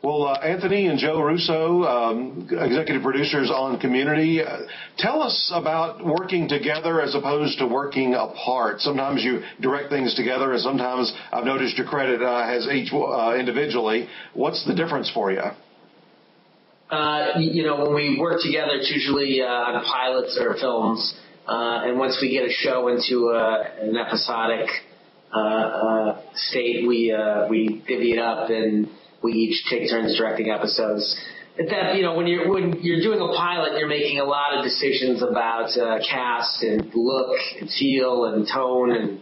Well, Anthony and Joe Russo, executive producers on Community, tell us about working together as opposed to working apart. Sometimes you direct things together, and sometimes I've noticed your credit has each individually. What's the difference for you? When we work together, it's usually on pilots or films, and once we get a show into an episodic state, we divvy it up and we each take turns directing episodes. When you're doing a pilot, you're making a lot of decisions about cast and look and feel and tone and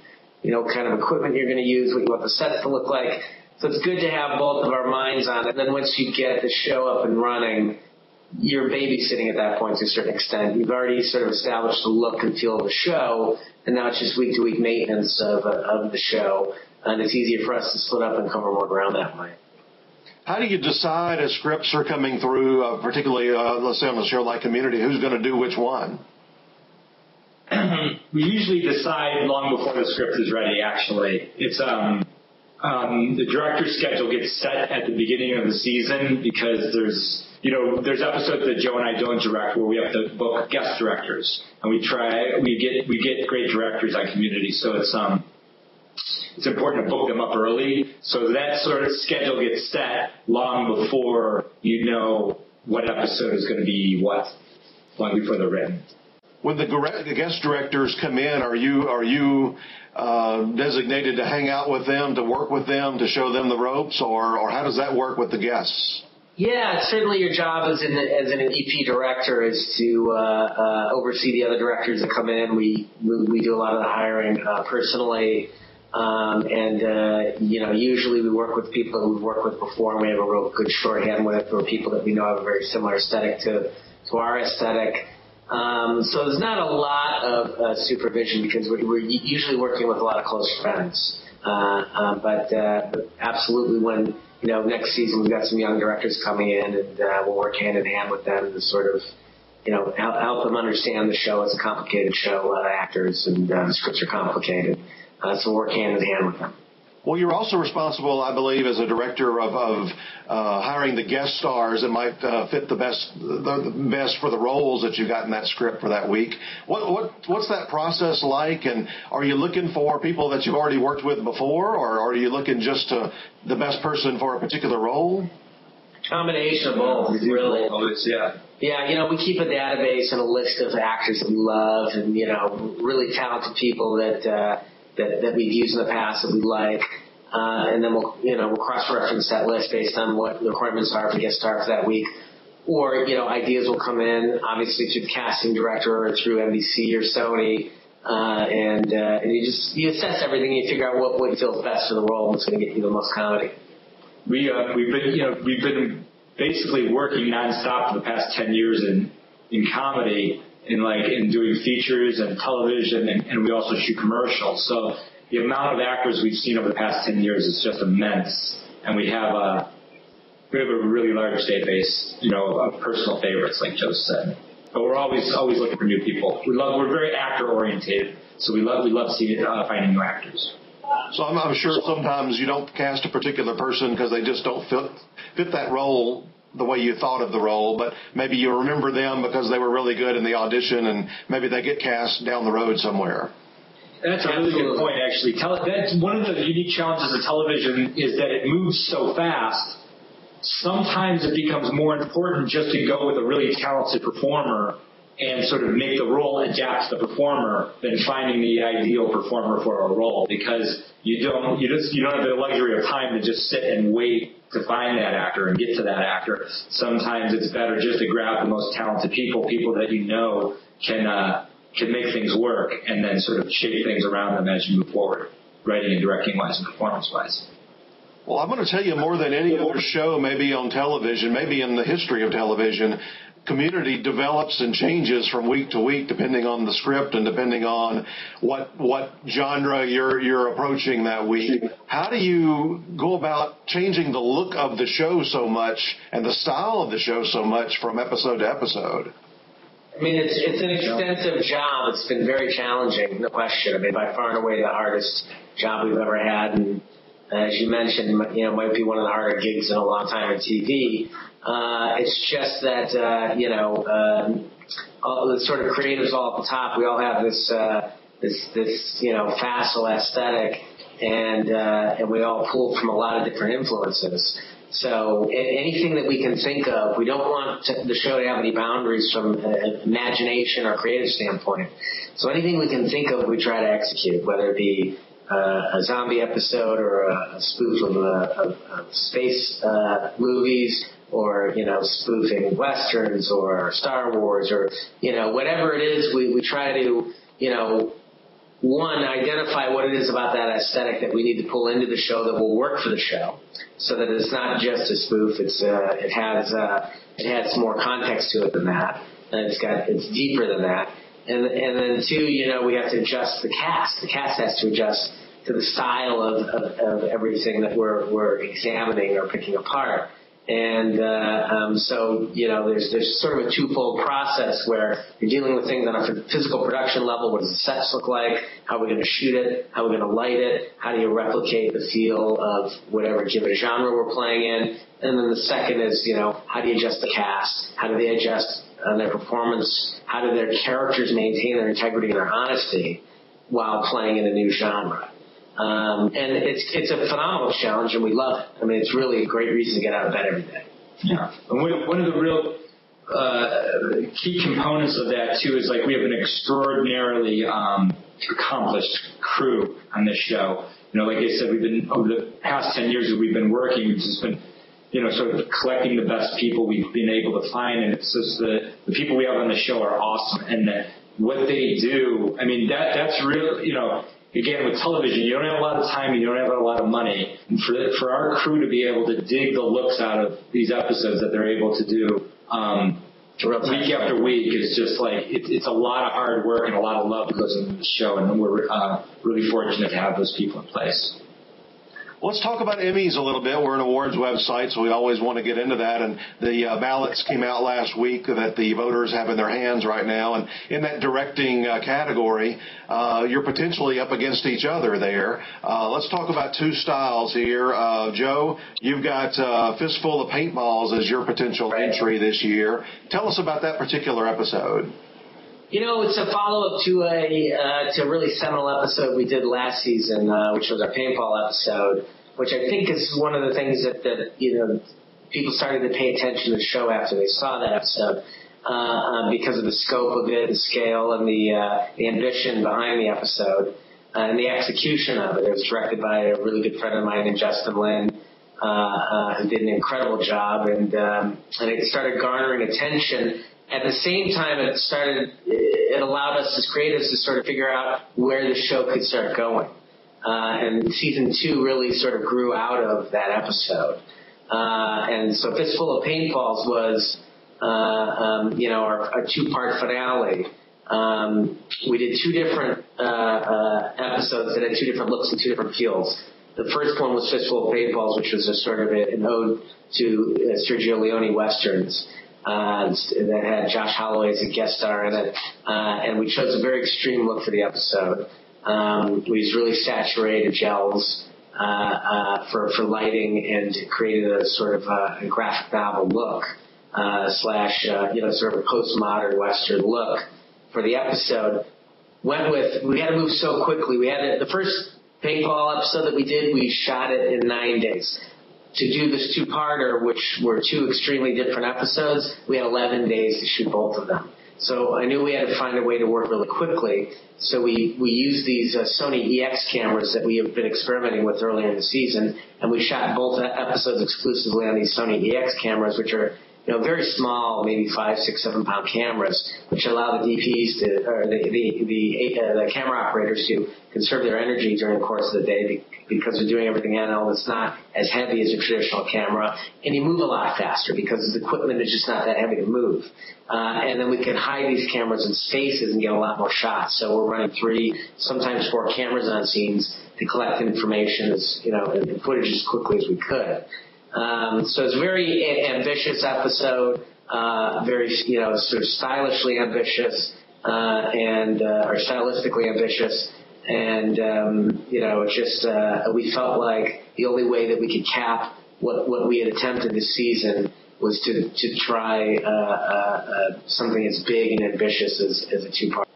kind of equipment you're going to use, what you want the sets to look like. So it's good to have both of our minds on it. And then once you get the show up and running, you're babysitting at that point to a certain extent. You've already sort of established the look and feel of the show, and now it's just week-to-week maintenance of the show. And it's easier for us to split up and cover more ground that way. How do you decide as scripts are coming through, particularly, let's say on a show like Community, who's going to do which one? We usually decide long before the script is ready, actually. It's the director's schedule gets set at the beginning of the season because there's episodes that Joe and I don't direct where we have to book guest directors, and we get great directors on Community, so it's important to book them up early. So that sort of schedule gets set long before you know what episode is going to be what, long before they're written. When the guest directors come in, are you designated to hang out with them, to work with them, to show them the ropes, or how does that work with the guests? Yeah, certainly your job as an EP director is to oversee the other directors that come in. We do a lot of the hiring personally. Usually we work with people that we've worked with before and we have a real good shorthand with, or people that we know have a very similar aesthetic to our aesthetic. So there's not a lot of supervision because we're usually working with a lot of close friends. But absolutely when, next season we've got some young directors coming in and we'll work hand in hand with them to sort of, help them understand the show. It's a complicated show, a lot of actors, and the scripts are complicated. So work hand in hand with them. Well, you're also responsible, I believe, as a director of hiring the guest stars that might fit the best for the roles that you got in that script for that week. What's that process like? And are you looking for people that you've already worked with before, or are you looking just to the best person for a particular role? Combination of both, really. Yeah, we keep a database and a list of actors that we love, and really talented people that we've used in the past that we like, and then we'll cross-reference that list based on what the requirements are for the guest star for that week. Or, ideas will come in, obviously through the casting director or through NBC or Sony, and you assess everything and you figure out what feels best for the role and what's going to get you the most comedy. We've been basically working nonstop for the past 10 years in comedy. In doing features and television, and we also shoot commercials. So the amount of actors we've seen over the past 10 years is just immense, and we have a really large database, of personal favorites, like Joe said. But we're always looking for new people. We're very actor oriented, so we love finding new actors. So I'm sure sometimes you don't cast a particular person because they just don't fit that role the way you thought of the role, but maybe you remember them because they were really good in the audition, and maybe they get cast down the road somewhere. That's a really good point, actually. That's one of the unique challenges of television is that it moves so fast. Sometimes it becomes more important just to go with a really talented performer and sort of make the role adapt to the performer than finding the ideal performer for a role, because you don't have the luxury of time to just sit and wait to find that actor and get to that actor. Sometimes it's better just to grab the most talented people that can make things work, and then sort of shape things around them as you move forward, writing and directing wise and performance wise. Well, I'm going to tell you, more than any other show maybe on television, maybe in the history of television, Community develops and changes from week to week depending on the script and depending on what genre you're approaching that week. How do you go about changing the look of the show so much and the style of the show so much from episode to episode? I mean, it's an extensive job. It's been very challenging, no question. I mean, by far and away the hardest job we've ever had, and as you mentioned, might be one of the harder gigs in a long time in TV. It's just that, all the sort of creatives all at the top, we all have this facile aesthetic, and we all pull from a lot of different influences. So anything that we can think of, we don't want the show to have any boundaries from an imagination or creative standpoint. So anything we can think of, we try to execute, whether it be a zombie episode or a spoof of space movies, or spoofing westerns or Star Wars, or whatever it is. We try to one, identify what it is about that aesthetic that we need to pull into the show that will work for the show, so that it's not just a spoof. It has more context to it than that, and it's deeper than that. And then two, we have to adjust the cast. The cast has to adjust to the style of everything that we're examining or picking apart. And so there's sort of a twofold process where you're dealing with things on a physical production level. What does the sets look like? How are we going to shoot it? How are we going to light it? How do you replicate the feel of whatever given genre we're playing in? And then the second is, how do you adjust the cast? How do they adjust their performance? How do their characters maintain their integrity and their honesty while playing in a new genre? And it's a phenomenal challenge, and we love it. I mean, it's really a great reason to get out of bed every day. Yeah. And one of the real key components of that, too, is we have an extraordinarily accomplished crew on this show. Like I said, we've been, over the past 10 years that we've been working, we've just been, sort of collecting the best people we've been able to find, and it's just the people we have on the show are awesome. And what they do, I mean, that's real, again, with television, you don't have a lot of time, you don't have a lot of money. And for our crew to be able to dig the looks out of these episodes that they're able to do week after week is just it's a lot of hard work and a lot of love that goes into the show, and we're really fortunate to have those people in place. Let's talk about Emmys a little bit. We're an awards website, so we always want to get into that. And the ballots came out last week that the voters have in their hands right now. And in that directing category, you're potentially up against each other there. Let's talk about two styles here. Joe, you've got Fistful of Paintballs as your potential entry this year. Tell us about that particular episode. It's a follow-up to a really seminal episode we did last season, which was our paintball episode, which I think is one of the things that people started to pay attention to the show after they saw that episode, because of the scope of it, the scale, and the ambition behind the episode, and the execution of it. It was directed by a really good friend of mine named Justin Lin, who did an incredible job, and it started garnering attention. At the same time, it allowed us as creatives to sort of figure out where the show could start going. And season 2 really sort of grew out of that episode. And so Fistful of Paintballs was, our 2-part finale. We did 2 different episodes that had 2 different looks and 2 different feels. The first one was Fistful of Paintballs, which was a sort of an ode to Sergio Leone westerns. That had Josh Holloway as a guest star in it, and we chose a very extreme look for the episode. We used really saturated gels for lighting, and created a sort of a graphic novel look slash sort of a postmodern Western look for the episode. We had to move so quickly. We had the first paintball episode that we did. We shot it in 9 days. To do this 2-parter, which were 2 extremely different episodes, we had 11 days to shoot both of them. So I knew we had to find a way to work really quickly. So we used these Sony EX cameras that we have been experimenting with earlier in the season, and we shot both episodes exclusively on these Sony EX cameras, which are very small, maybe 5, 6, 7 pound cameras, which allow the DPs the camera operators to conserve their energy during the course of the day, because they're doing everything handheld. It's not as heavy as a traditional camera, and you move a lot faster because the equipment is just not that heavy to move. And then we can hide these cameras in spaces and get a lot more shots. So we're running 3, sometimes 4 cameras on scenes to collect information and footage as quickly as we could. So it's a very ambitious episode, very, sort of stylishly ambitious, or stylistically ambitious. And, we felt like the only way that we could cap what we had attempted this season was to try something as big and ambitious as a two-part.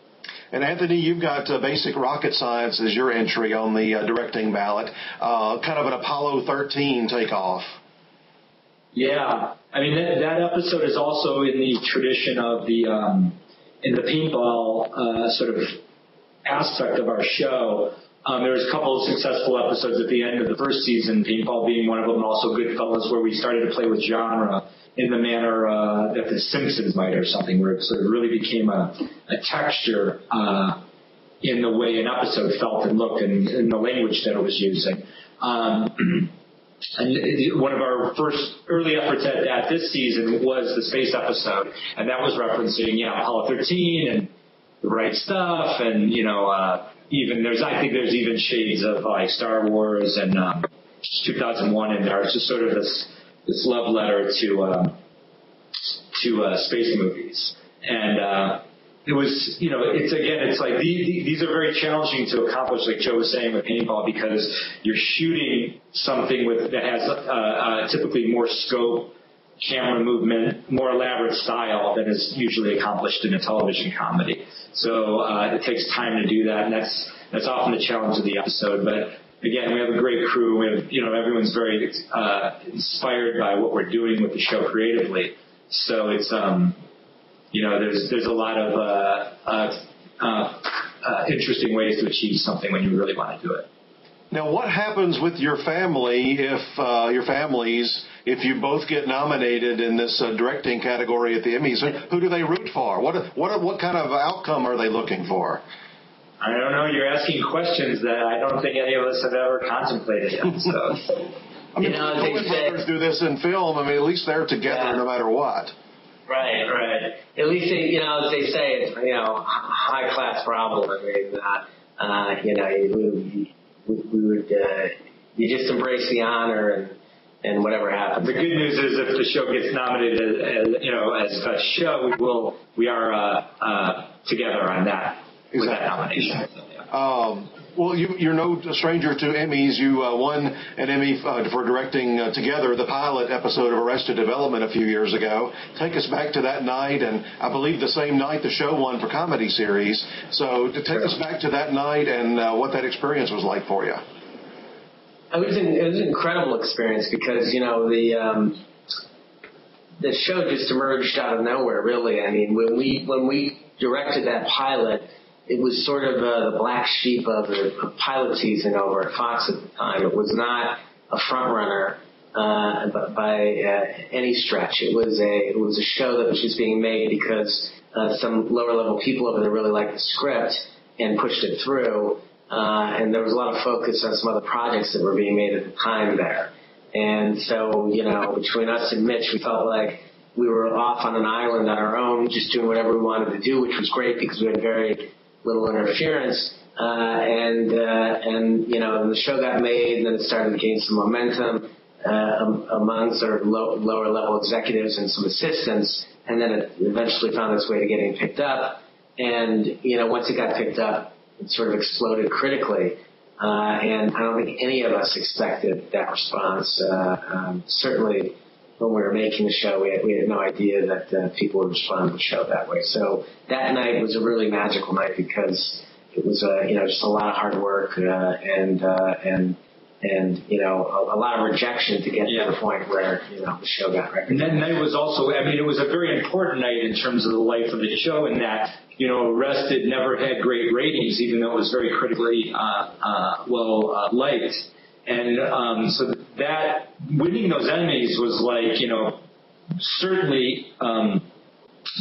And Anthony, you've got Basic Rocket Science as your entry on the directing ballot, kind of an Apollo 13 takeoff. Yeah, I mean that episode is also in the tradition of in the paintball sort of aspect of our show. There was a couple of successful episodes at the end of the first season, paintball being one of them, and also Goodfellas, where we started to play with genre in the manner that The Simpsons might or something, where it sort of really became a texture in the way an episode felt and looked and in the language that it was using. And one of our first early efforts at that this season was the space episode, and that was referencing, Apollo 13 and The Right Stuff, and I think there's even shades of like Star Wars and 2001 in there. It's just sort of this love letter to space movies, and it was, it's like these are very challenging to accomplish, like Joe was saying with paintball, because you're shooting something that has typically more scope, camera movement, more elaborate style than is usually accomplished in a television comedy. So it takes time to do that, and that's often the challenge of the episode. But again, we have a great crew. We have, everyone's very inspired by what we're doing with the show creatively. So it's there's a lot of interesting ways to achieve something when you really want to do it. Now, what happens with your family if you both get nominated in this directing category at the Emmys? Who do they root for? What kind of outcome are they looking for? I don't know. You're asking questions that I don't think any of us have ever contemplated yet. So, I mean, brothers do this in film. I mean, at least they're together no matter what. Right. At least as they say, it's high class problem. I mean, we would you just embrace the honor and whatever happens. The good news is if the show gets nominated as a show, we are together on that with that nomination. Well, you're no stranger to Emmys. You won an Emmy for directing together the pilot episode of Arrested Development a few years ago. Take us back to that night, and I believe the same night the show won for comedy series. So to take us back to that night and what that experience was like for you. It was an incredible experience because, the show just emerged out of nowhere, really. I mean, when we directed that pilot, it was sort of the black sheep of the pilot season over at Fox at the time. It was not a front runner by any stretch. It was a show that was just being made because some lower level people over there really liked the script and pushed it through. And there was a lot of focus on some other projects that were being made at the time there. And so, between us and Mitch, we felt like we were off on an island on our own, just doing whatever we wanted to do, which was great because we had very little interference, and the show got made, and then it started to gain some momentum among sort of lower level executives and some assistants, and then it eventually found its way to getting picked up, and once it got picked up, it sort of exploded critically, and I don't think any of us expected that response. Certainly, when we were making the show, we had no idea that people would respond to the show that way. So that night was a really magical night because it was just a lot of hard work and a lot of rejection to get to the point where the show got recognized. And that night was also, it was a very important night in terms of the life of the show, in that Arrested never had great ratings, even though it was very critically liked. And so that winning those Emmys was like, certainly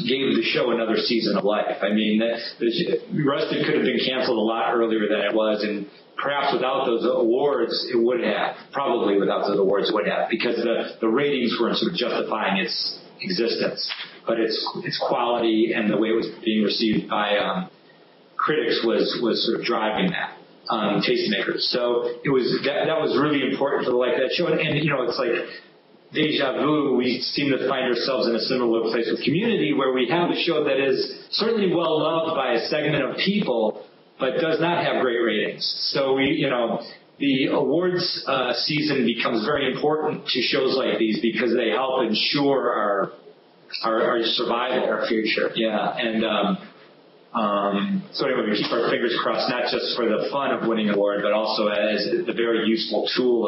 gave the show another season of life. I mean, Arrested could have been canceled a lot earlier than it was, and perhaps without those awards, it would have. Probably without those awards, it would have, because the ratings weren't sort of justifying its existence. But its quality and the way it was being received by critics was sort of driving that. Tastemakers. So it was that was really important for the life of that show. And it's like deja vu. We seem to find ourselves in a similar place with Community, where we have a show that is certainly well loved by a segment of people, but does not have great ratings. So the awards season becomes very important to shows like these because they help ensure our survival, our future. Yeah, and so anyway, we keep our fingers crossed, not just for the fun of winning an award, but also as the very useful tool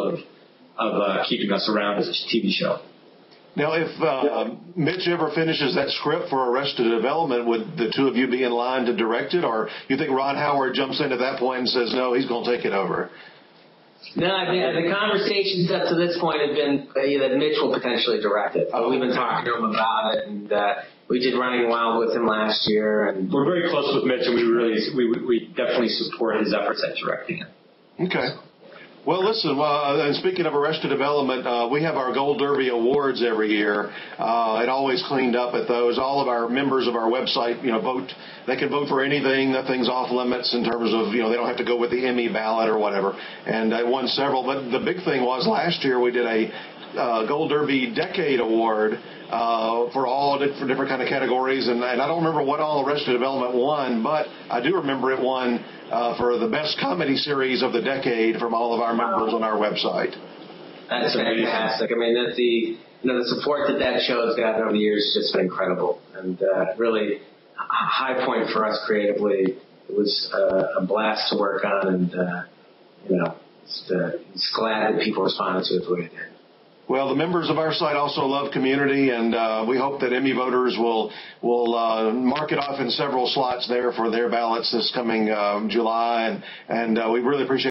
of keeping us around as a TV show. Now, if Mitch ever finishes that script for Arrested Development, would the two of you be in line to direct it, or you think Ron Howard jumps in at that point and says, no, he's going to take it over? No, I think the conversations up to this point have been that Mitch will potentially direct it. We've been talking to him about it, and we did Running Wild with him last year. And we're very close with Mitch, and we definitely support his efforts at directing it. Okay. Well, listen, and speaking of Arrested Development, we have our Gold Derby Awards every year. It always cleaned up at those. All of our members of our website, vote. They can vote for anything. Nothing's off limits in terms of, they don't have to go with the Emmy ballot or whatever. And I won several. But the big thing was last year we did a Gold Derby Decade Award for different kind of categories. And I don't remember what all Arrested Development won, but I do remember it won for the best comedy series of the decade from all of our members on our website. That's fantastic. I mean, that's the support that show has gotten over the years has just been incredible, and really a high point for us creatively. It was a blast to work on, and it's glad that people responded to it the way they did. Well, the members of our site also love Community, and we hope that Emmy voters will mark it off in several slots there for their ballots this coming July, and we really appreciate